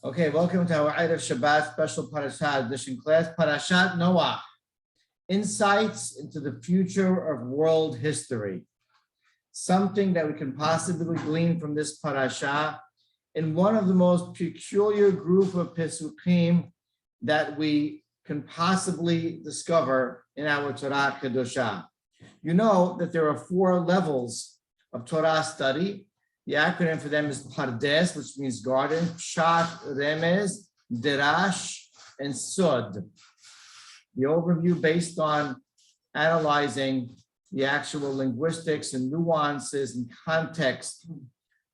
Okay, welcome to our Erev Shabbat special Parashat edition class, Parashat Noah, insights into the future of world history. Something that we can possibly glean from this parasha in one of the most peculiar group of Pesukim that we can possibly discover in our Torah Kedoshah. You know that there are 4 levels of Torah study. The acronym for them is Pardes, which means garden, Pshat, Remez, Derash, and Sod. The overview based on analyzing the actual linguistics and nuances and context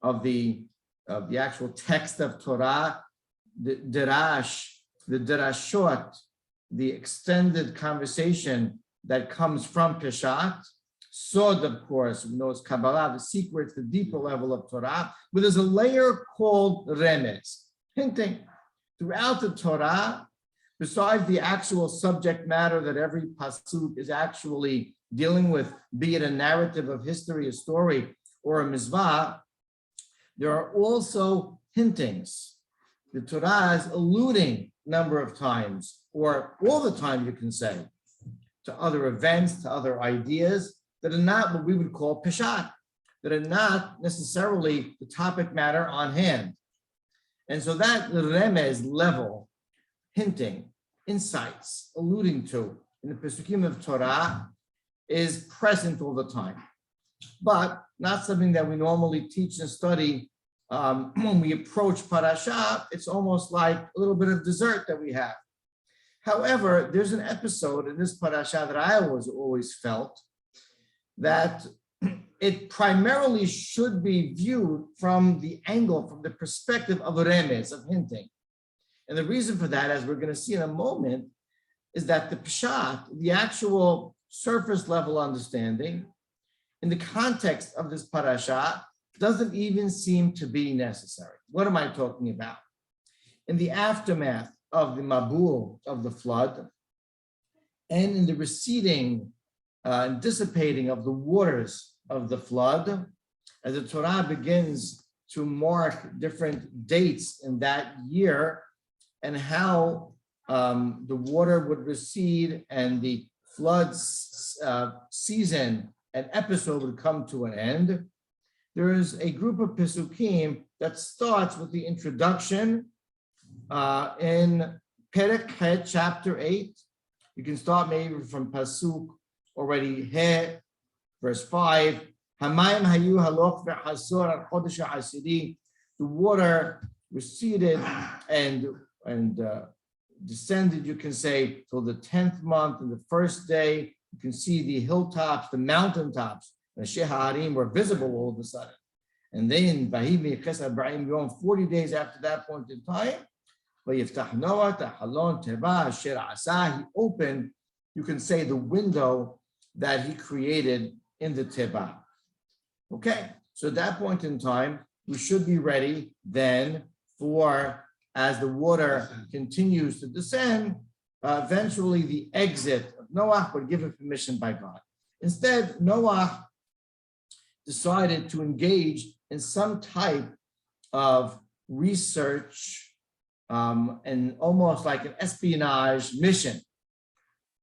of the actual text of Torah, the Derash, the Derashot, the extended conversation that comes from Peshat. Sod, of course, we know it's Kabbalah, the secrets, the deeper level of Torah, but there's a layer called Remez, hinting throughout the Torah, besides the actual subject matter that every pasuk is actually dealing with, be it a narrative of history, a story, or a mizvah, there are also hintings. The Torah is alluding a number of times, or all the time you can say, to other events, to other ideas, that are not what we would call peshat, that are not necessarily the topic matter on hand. And so that remez level, hinting, insights, alluding to in the Pesukim of Torah is present all the time, but not something that we normally teach and study. When we approach Parashat, it's almost like a little bit of dessert that we have. However, there's an episode in this Parashat that I always felt that it primarily should be viewed from the angle, from the perspective of remez, of hinting. And the reason for that, as we're going to see in a moment, is that the Peshat, the actual surface level understanding, in the context of this parasha, doesn't even seem to be necessary. What am I talking about? In the aftermath of the Mabul, of the flood, and in the receding and dissipating of the waters of the flood, as the Torah begins to mark different dates in that year and how the water would recede and the flood season and episode would come to an end, there is a group of Pesukim that starts with the introduction in Perek Het, chapter 8. You can start maybe from Pasuk already He, verse 5. Hamayim hayu haloch ve'hasor al chodesh ha'asiri. The water receded and descended, you can say, till the 10th month and the first day. You can see the hilltops, the mountaintops, the Sheharim were visible all of a sudden. And then 40 days after that point in time, he opened, you can say, the window that he created in the Teba. Okay, so at that point in time, we should be ready then for, as the water continues to descend, eventually the exit of Noah would give him permission by God. Instead, Noah decided to engage in some type of research and almost like an espionage mission,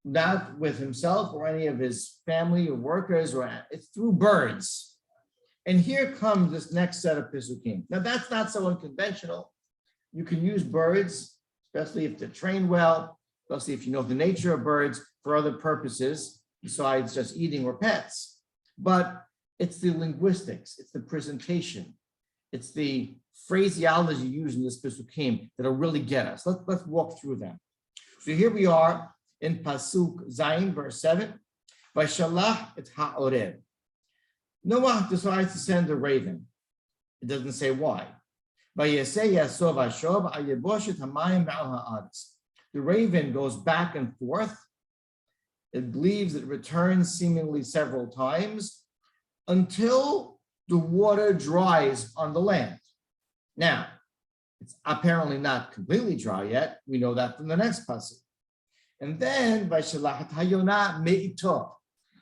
not with himself or any of his family or workers, or it's through birds. And here comes this next set of Pesukim. Now that's not so unconventional. You can use birds, especially if they're trained well, especially if you know the nature of birds, for other purposes besides just eating or pets. But it's the linguistics, it's the presentation, it's the phraseology used in this Pesukim that'll really get us. Let's walk through them. So here we are in Pasuk Zayin, verse 7. Vayshalach et ha'orev. Noah decides to send a raven. It doesn't say why. The raven goes back and forth. It believes it returns seemingly several times until the water dries on the land. Now, it's apparently not completely dry yet. We know that from the next pasuk. And then,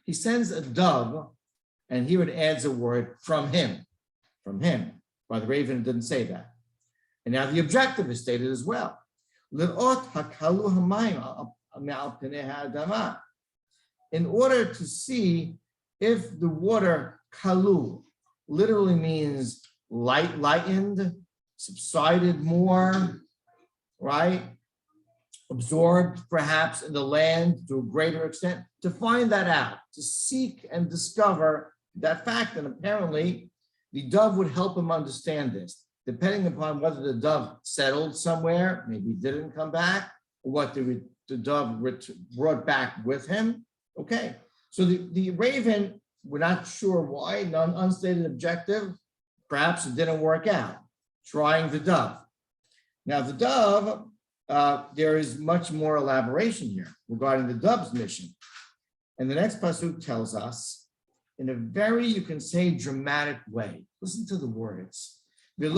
he sends a dove, and here it adds a word from him. By the raven, it didn't say that. And now the objective is stated as well. In order to see if the water kalu literally means lightened, subsided more, right? Absorbed perhaps in the land to a greater extent, to find that out, to seek and discover that fact. And apparently the dove would help him understand this, depending upon whether the dove settled somewhere, maybe didn't come back, or what the dove brought back with him. Okay, so the raven, we're not sure why, unstated objective, perhaps it didn't work out, trying the dove. Now the dove, there is much more elaboration here regarding the dove's mission. And the next pasuk tells us, in a very, you can say, dramatic way. Listen to the words. And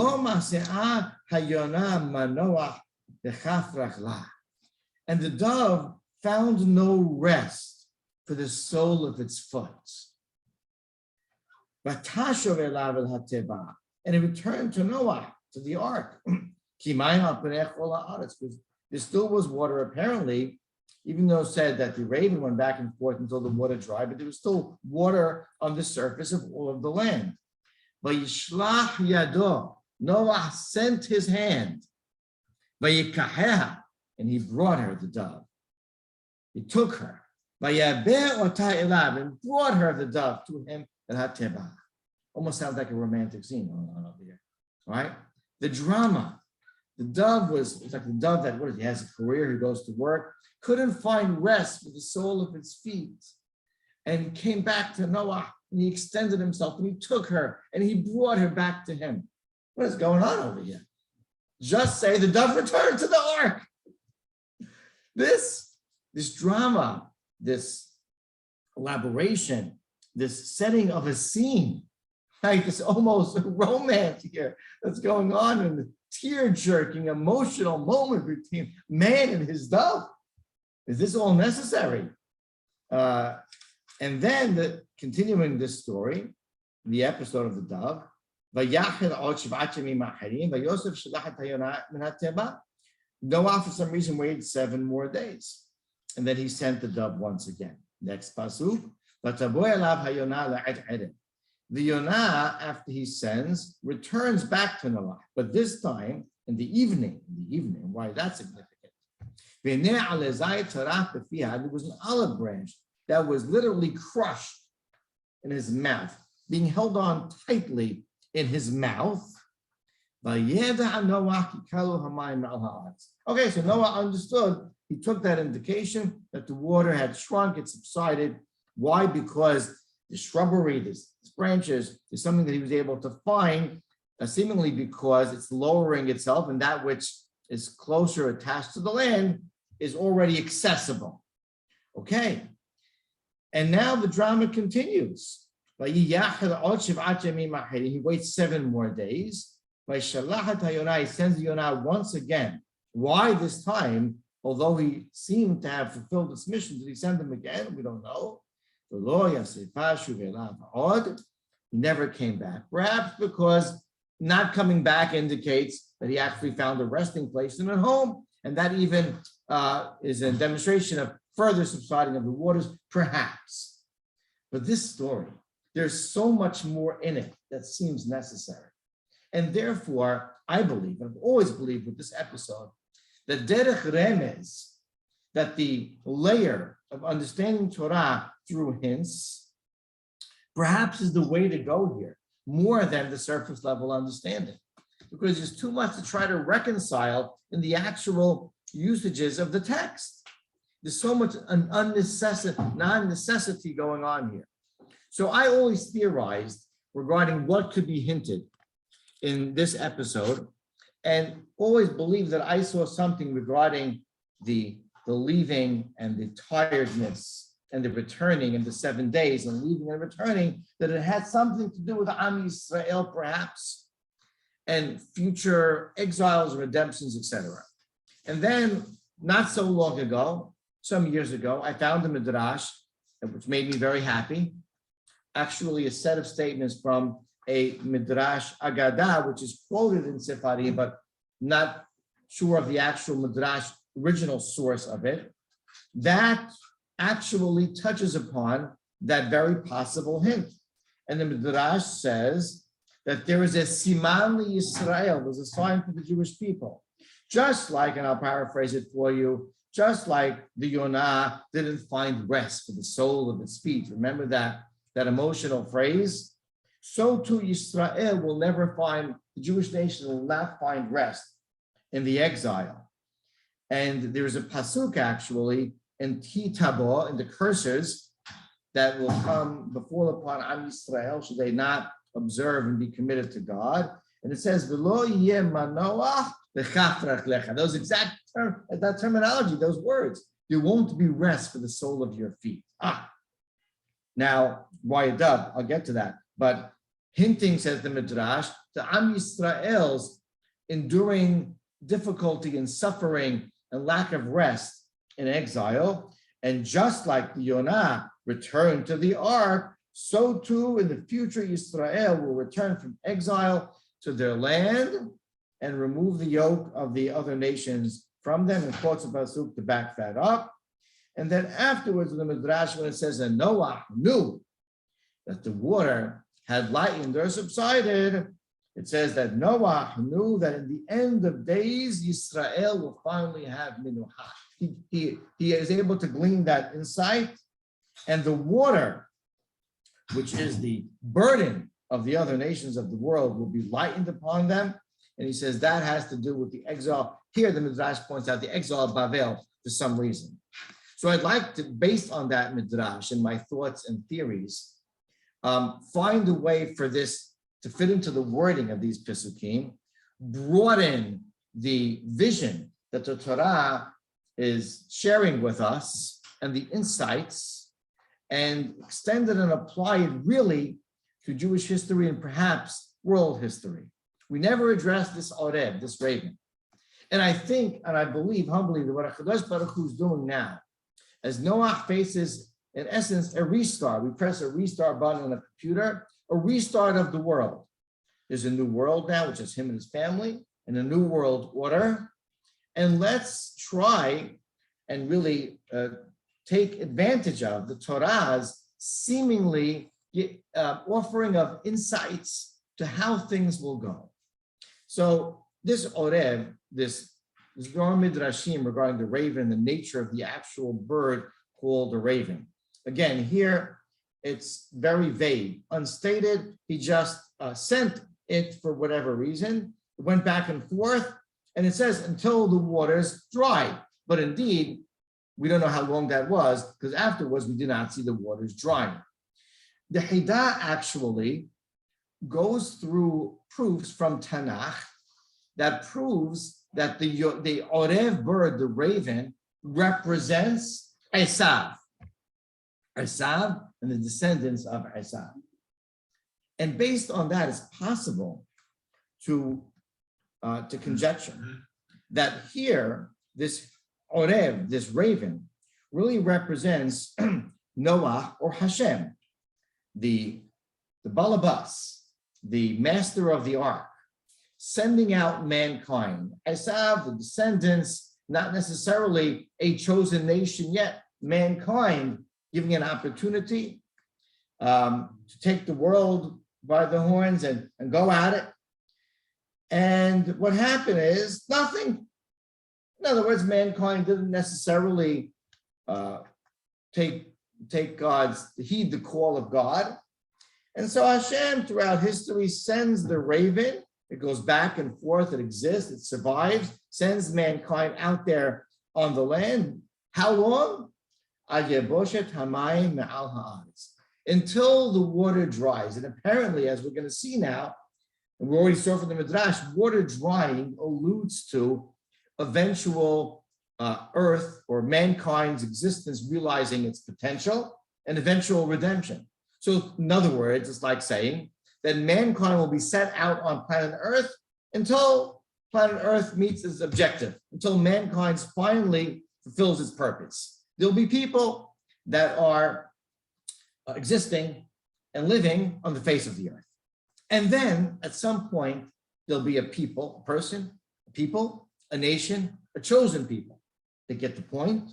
the dove found no rest for the sole of its foot. And it returned to Noah, to the ark. Because there still was water, apparently, even though it said that the raven went back and forth until the water dried, but there was still water on the surface of all of the land. Vayishlach yado, Noah sent his hand, vayikaheha, and he brought her the dove. He took her, vayabeh otah elav, and brought her the dove to him at Hateba. Almost sounds like a romantic scene on over here, right? The drama. The dove it's like the dove that, he has a career, he goes to work, couldn't find rest for the sole of its feet. And he came back to Noah, and he extended himself, and he took her, and he brought her back to him. What is going on over here? Just say the dove returned to the ark. This drama, this elaboration, this setting of a scene, right? This almost romance here that's going on in the tear-jerking, emotional moment between man and his dove. Is this all necessary? And then continuing this story, the episode of the dove, Noah for some reason waited 7 more days. And then he sent the dove once again. Next pasuk. The Yonah, after he sends, returns back to Noah, but this time in the evening. Why is that significant? There was an olive branch that was literally crushed in his mouth, being held on tightly in his mouth. Okay, so Noah understood. He took that indication that the water had shrunk, it subsided. Why? Because the shrubbery, this branches, is something that he was able to find, seemingly because it's lowering itself, and that which is closer attached to the land is already accessible. Okay. And now the drama continues. He waits 7 more days. He sends Yonah once again. Why this time? Although he seemed to have fulfilled his mission, did he send him again? We don't know. He never came back. Perhaps because not coming back indicates that he actually found a resting place in a home. And that even is a demonstration of further subsiding of the waters, perhaps. But this story, there's so much more in it that seems necessary. And therefore, I believe, and I've always believed with this episode, that derech remez, that the layer of understanding Torah through hints, perhaps is the way to go here, more than the surface level understanding, because there's too much to try to reconcile in the actual usages of the text. There's so much non-necessity going on here. So I always theorized regarding what could be hinted in this episode, and always believed that I saw something regarding the leaving and the tiredness and the returning and the 7 days and leaving and returning, that it had something to do with Am Yisrael perhaps, and future exiles, redemptions, etc. And then not so long ago, some years ago, I found a midrash, which made me very happy, actually a set of statements from a midrash Agadah, which is quoted in Sefarim, but not sure of the actual Midrash original source of it, that actually touches upon that very possible hint. And the Midrash says that there is a siman Yisrael, there's a sign for the Jewish people. Just like, and I'll paraphrase it for you, just like the Yonah didn't find rest for the sole of its feet. Remember that emotional phrase? So too Yisrael will never find, the Jewish nation will not find rest in the exile. And there's a pasuk actually in Titabo, in the curses that will come before upon Am Yisrael, should they not observe and be committed to God. And it says, V'lo yeh manoach v'chafrach lecha. Those exact that terminology, those words. There won't be rest for the sole of your feet. Now, why a dove? I'll get to that. But hinting, says the Midrash, to Am Yisrael's enduring difficulty and suffering and lack of rest in exile. And just like the Yonah returned to the ark, so too in the future Yisrael will return from exile to their land and remove the yoke of the other nations from them, and quotes a pasuk to back that up. And then afterwards in the Midrash, when it says that Noah knew that the water had lightened or subsided, it says that Noah knew that in the end of days, Yisrael will finally have minuha. He is able to glean that insight, and the water, which is the burden of the other nations of the world, will be lightened upon them. And he says that has to do with the exile. Here, the Midrash points out the exile of Babel for some reason. So I'd like to, based on that Midrash and my thoughts and theories, find a way for this to fit into the wording of these Pesukim, broaden the vision that the Torah is sharing with us and the insights, and extend it and apply it really to Jewish history and perhaps world history. We never addressed this Oreb, this raven. And I think, and I believe humbly that what HaKadosh Baruch Hu is doing now, as Noah faces, in essence, a restart. We press a restart button on a computer, a restart of the world. There's a new world now, which is him and his family, and a new world order. And let's try and really take advantage of the Torah's seemingly offering of insights to how things will go. So this Oreb, this Gemara Midrashim regarding the raven, the nature of the actual bird called the raven. Again, here it's very vague, unstated. He just sent it for whatever reason. It went back and forth, and it says until the waters dried. But indeed, we don't know how long that was, because afterwards we did not see the waters drying. The Hida actually goes through proofs from Tanakh that proves that the Orev bird, the raven, represents Esav and the descendants of Esav. And based on that, it's possible to conjecture that here, this Orev, this raven, really represents Noah or Hashem, the Balabas, the master of the ark, sending out mankind. Esav, the descendants, not necessarily a chosen nation yet, mankind, giving an opportunity to take the world by the horns and go at it. And what happened is nothing. In other words, mankind didn't necessarily heed the call of God. And so Hashem, throughout history, sends the raven. It goes back and forth. It exists. It survives. Sends mankind out there on the land. How long? Until the water dries. And apparently, as we're going to see now, and we already saw from the Midrash, water drying alludes to eventual earth or mankind's existence realizing its potential and eventual redemption. So in other words, it's like saying that mankind will be sent out on planet Earth until planet Earth meets its objective, until mankind finally fulfills its purpose. There'll be people that are existing and living on the face of the earth. And then at some point, there'll be a people, a person, a people, a nation, a chosen people. They get the point,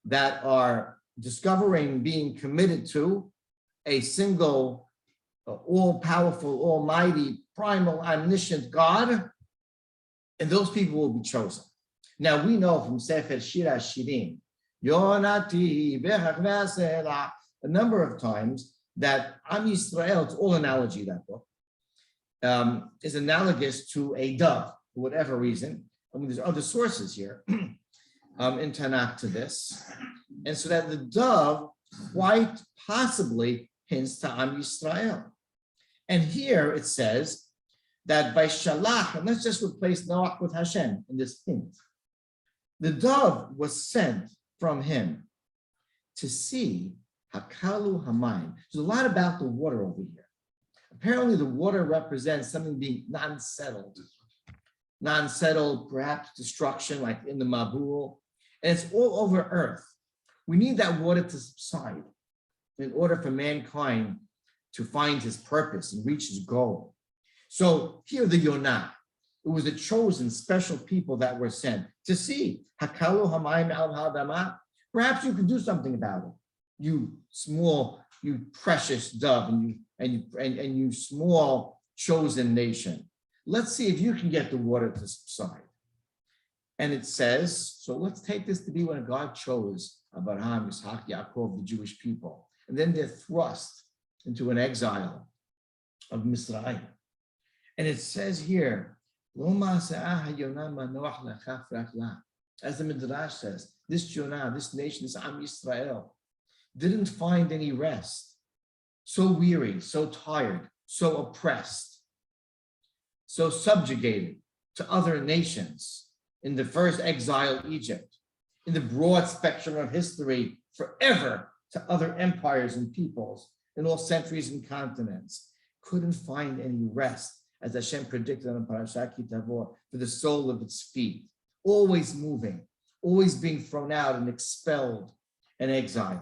that are discovering being committed to a single, all-powerful, almighty, primal, omniscient God, and those people will be chosen. Now we know from Sefer Shir HaShirim, Yonati Bechach a number of times that Am Yisrael, it's all analogy, that book, is analogous to a dove, for whatever reason. I mean, there's other sources here in Tanakh to this. And so that the dove quite possibly hints to Am Yisrael. And here it says that by Shalach, and let's just replace Noach with Hashem in this hint. The dove was sent from him to see Hakalu Hamayim. There's a lot about the water over here. Apparently the water represents something being non-settled, perhaps destruction, like in the Mabul, and it's all over earth. We need that water to subside in order for mankind to find his purpose and reach his goal. So here the Yonah, it was a chosen special people that were sent to see Hakalu Hamayim al Hadama. Perhaps you can do something about it. You small, you precious dove, and you small chosen nation. Let's see if you can get the water to subside. And it says, so let's take this to be when God chose Abraham, Yitzhak, Yaakov, the Jewish people. And then they're thrust into an exile of Misraim. And it says here, as the Midrash says, this Jonah, this nation, this Am Yisrael, didn't find any rest. So weary, so tired, so oppressed, so subjugated to other nations in the first exile, Egypt, in the broad spectrum of history, forever to other empires and peoples in all centuries and continents, couldn't find any rest, as Hashem predicted on Parashat Kitavor, for the sole of its feet, always moving, always being thrown out and expelled and exiled.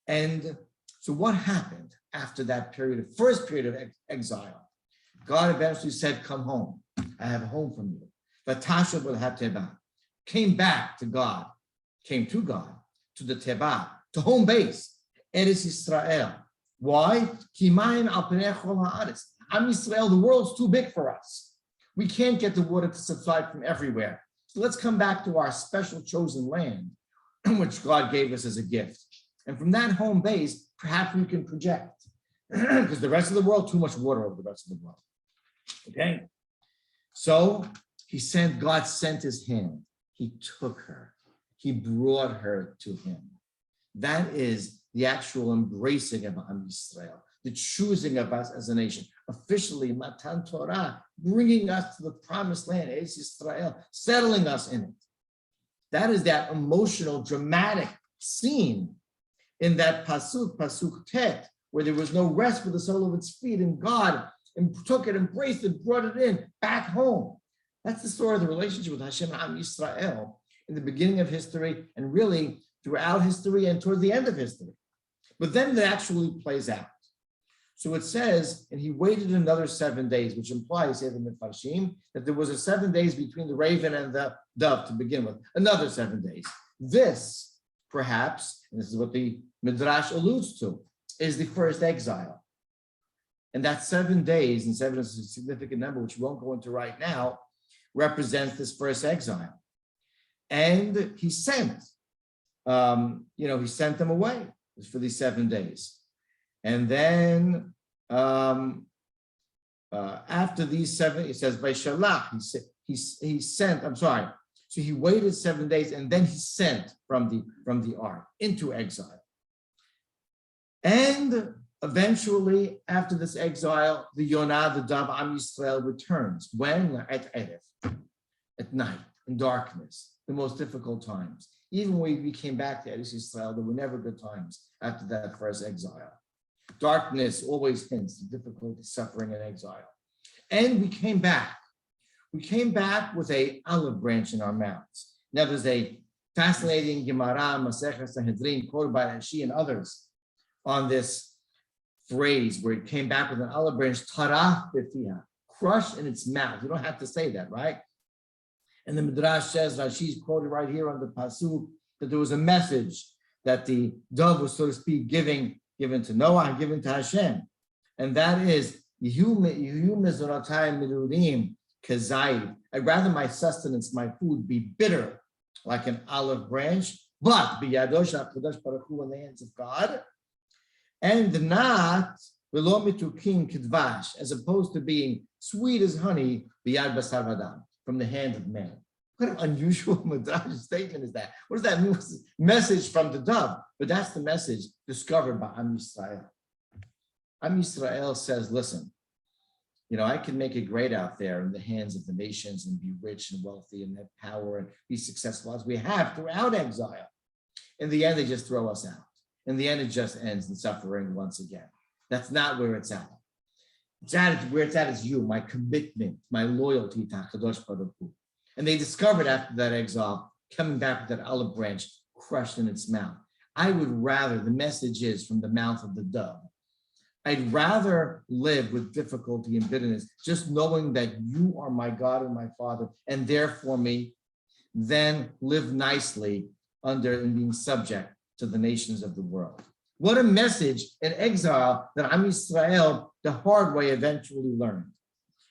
And so what happened after that period, first period of exile? God eventually said, come home. I have a home for you. Vatasha will have Teba. Came back to God, came to God, to the Teba, to home base, Eretz Yisrael. Why? Kimayim al pnei chol haaretz. Am Yisrael, the world's too big for us. We can't get the water to subside from everywhere. So let's come back to our special chosen land, which God gave us as a gift. And from that home base, perhaps we can project, because the rest of the world, too much water over the rest of the world. Okay? So God sent his hand. He took her. He brought her to him. That is the actual embracing of Am Yisrael, the choosing of us as a nation. Officially, Matan Torah, bringing us to the promised land, Eretz Yisrael, settling us in it. That is that emotional, dramatic scene in that Pasuk Tet, where there was no rest for the sole of its feet, and God took it, embraced it, brought it in, back home. That's the story of the relationship with Hashem and Am Yisrael in the beginning of history, and really throughout history and toward the end of history. But then it actually plays out. So it says, and he waited another 7 days, which implies, say the Mefarshim, that there was a 7 days between the raven and the dove to begin with, another 7 days. This, perhaps, and this is what the Midrash alludes to, is the first exile. And that 7 days, and 7 is a significant number, which we won't go into right now, represents this first exile. And he sent, he sent them away for these 7 days. And then after these 7, it says, by Shalach, he sent, so he waited 7 days and then he sent from the ark into exile. And eventually, after this exile, the Yonah, the dove, Am Yisrael returns. When? At night, in darkness, the most difficult times. Even when we came back to Eretz Yisrael, there were never good times after that first exile. Darkness always hints the difficulty, suffering, and exile. And we came back. We came back with an olive branch in our mouths. Now, there's a fascinating Gemara, Masechah Sanhedrin, quoted by Rashi and others on this phrase where it came back with an olive branch, tarah befiha, crushed in its mouth. You don't have to say that, right? And the Midrash says, Rashi's quoted right here on the Pasuk, that there was a message that the dove was, so to speak, given to Noah and given to Hashem. And that is, I'd rather my sustenance, my food, be bitter like an olive branch, but in the hands of God, and not as opposed to being sweet as honey from the hand of man. What an unusual Midrash statement is that? What does that mean? Message from the dove, but that's the message discovered by Am Yisrael. Am Yisrael says, listen, I can make it great out there in the hands of the nations and be rich and wealthy and have power and be successful as we have throughout exile. In the end, they just throw us out. In the end, it just ends in suffering once again. That's not where it's at. Where it's at is you, my commitment, my loyalty to HaKadosh Baruch Hu. And they discovered after that exile, coming back with that olive branch crushed in its mouth. I would rather, the message is from the mouth of the dove, I'd rather live with difficulty and bitterness, just knowing that you are my God and my Father, and therefore me, than live nicely under and being subject to the nations of the world. What a message in exile that Am Yisrael, the hard way, eventually learned.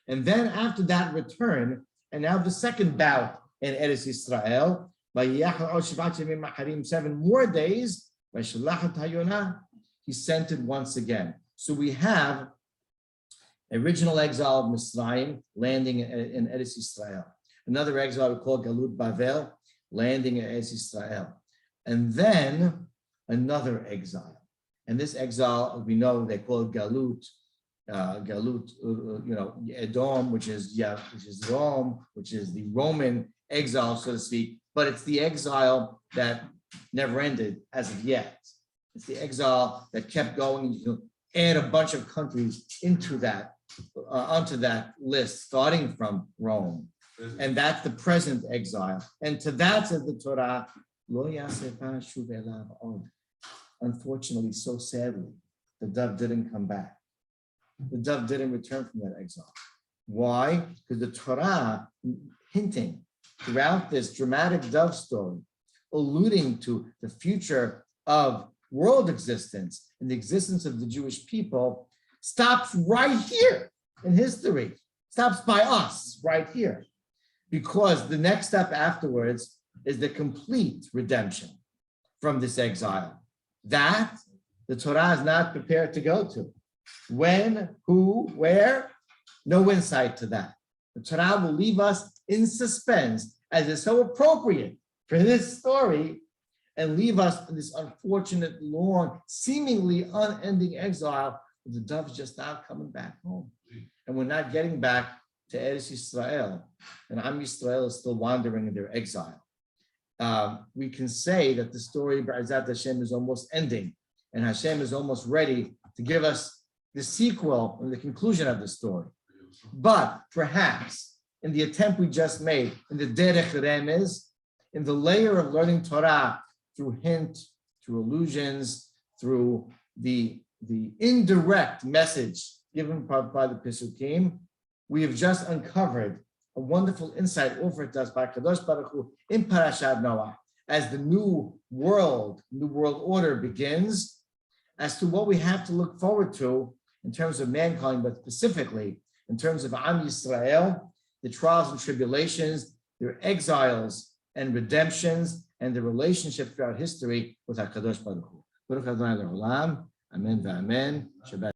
And then after that return, and now the second bout in Eretz Yisrael, 7 more days, he sent it once again. So we have original exile of Mitzrayim landing in Eretz Yisrael. Another exile we call Galut Bavel, landing in Eretz Yisrael. And then another exile. And this exile, we know they call it Galut, Edom, which is Rome, which is the Roman exile, so to speak. But it's the exile that never ended as of yet. It's the exile that kept going. You add a bunch of countries into that, onto that list, starting from Rome. And that's the present exile. And to that, says the Torah, Lo yaseh shuv elav od. Unfortunately, so sadly, the dove didn't come back. The dove didn't return from that exile. Why? Because the Torah hinting throughout this dramatic dove story, alluding to the future of world existence and the existence of the Jewish people, stops right here in history, stops by us right here. Because the next step afterwards is the complete redemption from this exile. That the Torah is not prepared to go to. When, who, where, no insight to that. The Torah will leave us in suspense, as is so appropriate for this story, and leave us in this unfortunate, long, seemingly unending exile, with the dove's just not coming back home. And we're not getting back to Eretz Yisrael, and Am Yisrael is still wandering in their exile. We can say that the story, B'ezrat Hashem, is almost ending, and Hashem is almost ready to give us the sequel and the conclusion of the story. But perhaps in the attempt we just made, in the derech remez, in the layer of learning Torah through hint, through allusions, through the indirect message given by the Pesukim, we have just uncovered a wonderful insight offered to us by Kadosh Baruch Hu in Parashat Noah, as the new world order begins, as to what we have to look forward to in terms of mankind, but specifically in terms of Am Yisrael, the trials and tribulations, their exiles and redemptions, and the relationship throughout history with HaKadosh Baruch Hu. Baruch Adonai Le'olam. Amen v'amen. Shabbat.